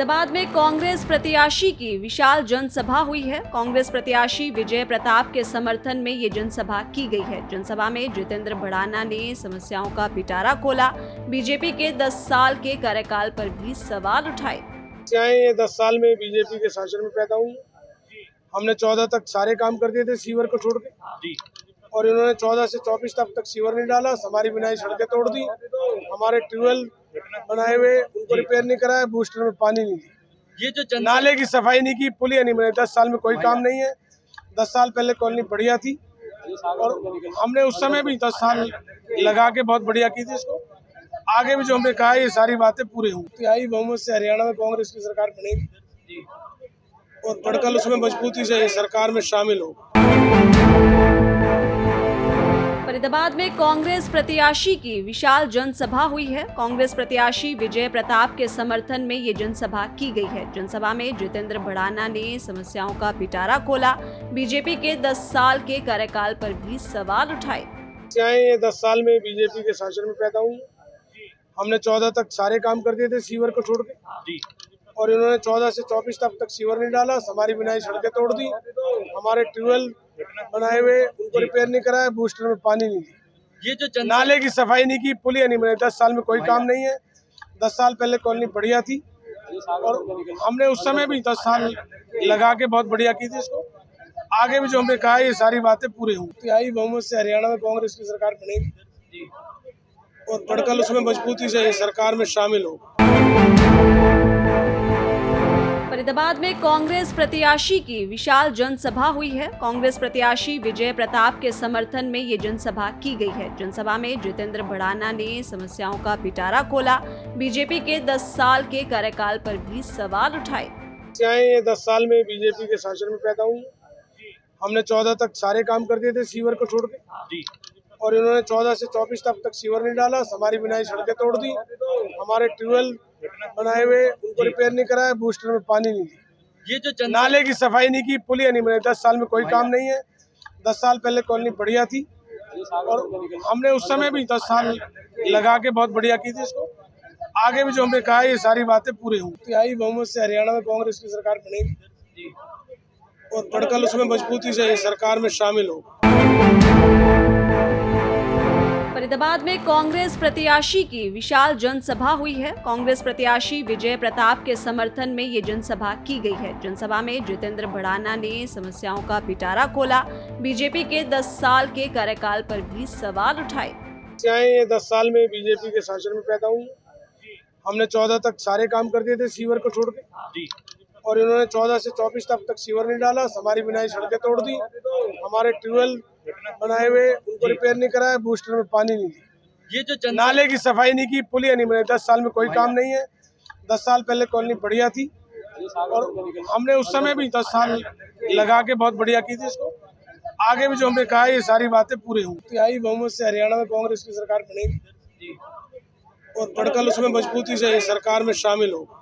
फरीदाबाद में कांग्रेस प्रत्याशी की विशाल जनसभा हुई है। कांग्रेस प्रत्याशी विजय प्रताप के समर्थन में ये जनसभा की गई है। जनसभा में जितेंद्र भड़ाना ने समस्याओं का पिटारा खोला। बीजेपी के 10 साल के कार्यकाल पर भी सवाल उठाए। ये 10 साल में बीजेपी के शासन में पैदा हुई। हमने 14 तक सारे काम कर दिए थे सीवर को छोड़ के, और इन्होंने 14 से 24 तक सीवर नहीं डाला। हमारी बनाई सड़कें तोड़ दी, हमारे ट्यूबवेल बनाए हुए उनको रिपेयर नहीं कराया, बूस्टर में पानी नहीं दी, ये जो नाले की सफाई नहीं की, पुलिया नहीं बने। 10 साल में कोई काम नहीं है। 10 साल पहले कॉलोनी बढ़िया थी और हमने उस समय भी 10 साल लगा के बहुत बढ़िया की थी इसको। आगे भी जो हमने कहा ये सारी बातें पूरी होंगी। तिहाई बहुमत से हरियाणा में कांग्रेस की सरकार बनेगी और पड़कल उसमें मजबूती से सरकार में शामिल होगा। फरीदाबाद में कांग्रेस प्रत्याशी की विशाल जनसभा हुई है। कांग्रेस प्रत्याशी विजय प्रताप के समर्थन में ये जनसभा की गई है। जनसभा में जितेंद्र भड़ाना ने समस्याओं का पिटारा खोला। बीजेपी के 10 साल के कार्यकाल पर भी सवाल उठाए। ये 10 साल में बीजेपी के शासन में पैदा हुई। हमने 14 तक सारे काम कर दिए थे सीवर को छोड़ के, और इन्होंने 14 से 24 तक सीवर नहीं डाला। हमारी बनाई सड़कें तोड़ दी, हमारे ट्यूबवेल बनाए हुए उनको रिपेयर नहीं कराया, बूस्टर में पानी नहीं दी, ये जो नाले की सफाई नहीं की, पुलिया नहीं बने। 10 साल में कोई काम नहीं है। 10 साल पहले कॉलोनी बढ़िया थी और हमने उस समय भी 10 साल लगा के बहुत बढ़िया की थी इसको। आगे भी जो हमने कहा ये सारी बातें पूरी होंगी। तिहाई बहुमत से हरियाणा में कांग्रेस की सरकार बनेगी और पड़कल उसमें मजबूती से सरकार में शामिल होगा। फरीदाबाद में कांग्रेस प्रत्याशी की विशाल जनसभा हुई है। कांग्रेस प्रत्याशी विजय प्रताप के समर्थन में ये जनसभा की गई है। जनसभा में जितेंद्र भड़ाना ने समस्याओं का पिटारा खोला। बीजेपी के 10 साल के कार्यकाल पर भी सवाल उठाए। ये 10 साल में बीजेपी के शासन में पैदा हुई। हमने 14 तक सारे काम कर दिए थे सीवर को छोड़ के, और इन्होंने 14 से 24 तक सीवर नहीं डाला। हमारी बनाई सड़कें तोड़ दी, हमारे ट्यूबवेल बनाए हुए उनको रिपेयर नहीं कराया, बूस्टर में पानी नहीं दी, ये जो नाले की सफाई नहीं की, पुलिया नहीं बने। 10 साल में कोई काम नहीं है। 10 साल पहले कॉलोनी बढ़िया थी और हमने उस समय भी 10 साल लगा के बहुत बढ़िया की थी इसको। आगे भी जो हमने कहा ये सारी बातें पूरी होंगी। तिहाई बहुमत से हरियाणा में कांग्रेस की सरकार बनेगी और पड़कल उसमें मजबूती से सरकार में शामिल होगा। फरीदाबाद में कांग्रेस प्रत्याशी की विशाल जनसभा हुई है। कांग्रेस प्रत्याशी विजय प्रताप के समर्थन में ये जनसभा की गई है। जनसभा में जितेंद्र भड़ाना ने समस्याओं का पिटारा खोला। बीजेपी के 10 साल के कार्यकाल पर भी सवाल उठाए। ये 10 साल में बीजेपी के शासन में पैदा हुई। हमने 14 तक सारे काम कर दिए थे सीवर को छोड़ के, और इन्होंने 14 से 24 तक सीवर नहीं डाला। हमारी बनाई सड़कें तोड़ दी, हमारे ट्यूबवेल बनाए हुए उनको रिपेयर नहीं कराया, बूस्टर में पानी नहीं दी, ये जो नाले की सफाई नहीं की, पुलिया नहीं बने। 10 साल में कोई काम नहीं है। 10 साल पहले कॉलोनी बढ़िया थी और हमने उस समय भी 10 साल लगा के बहुत बढ़िया की थी इसको। आगे भी जो हमने कहा ये सारी बातें पूरी होंगी। तिहाई बहुमत से हरियाणा में कांग्रेस की सरकार बनेगी और पड़कल उसमें मजबूती से सरकार में शामिल होगा।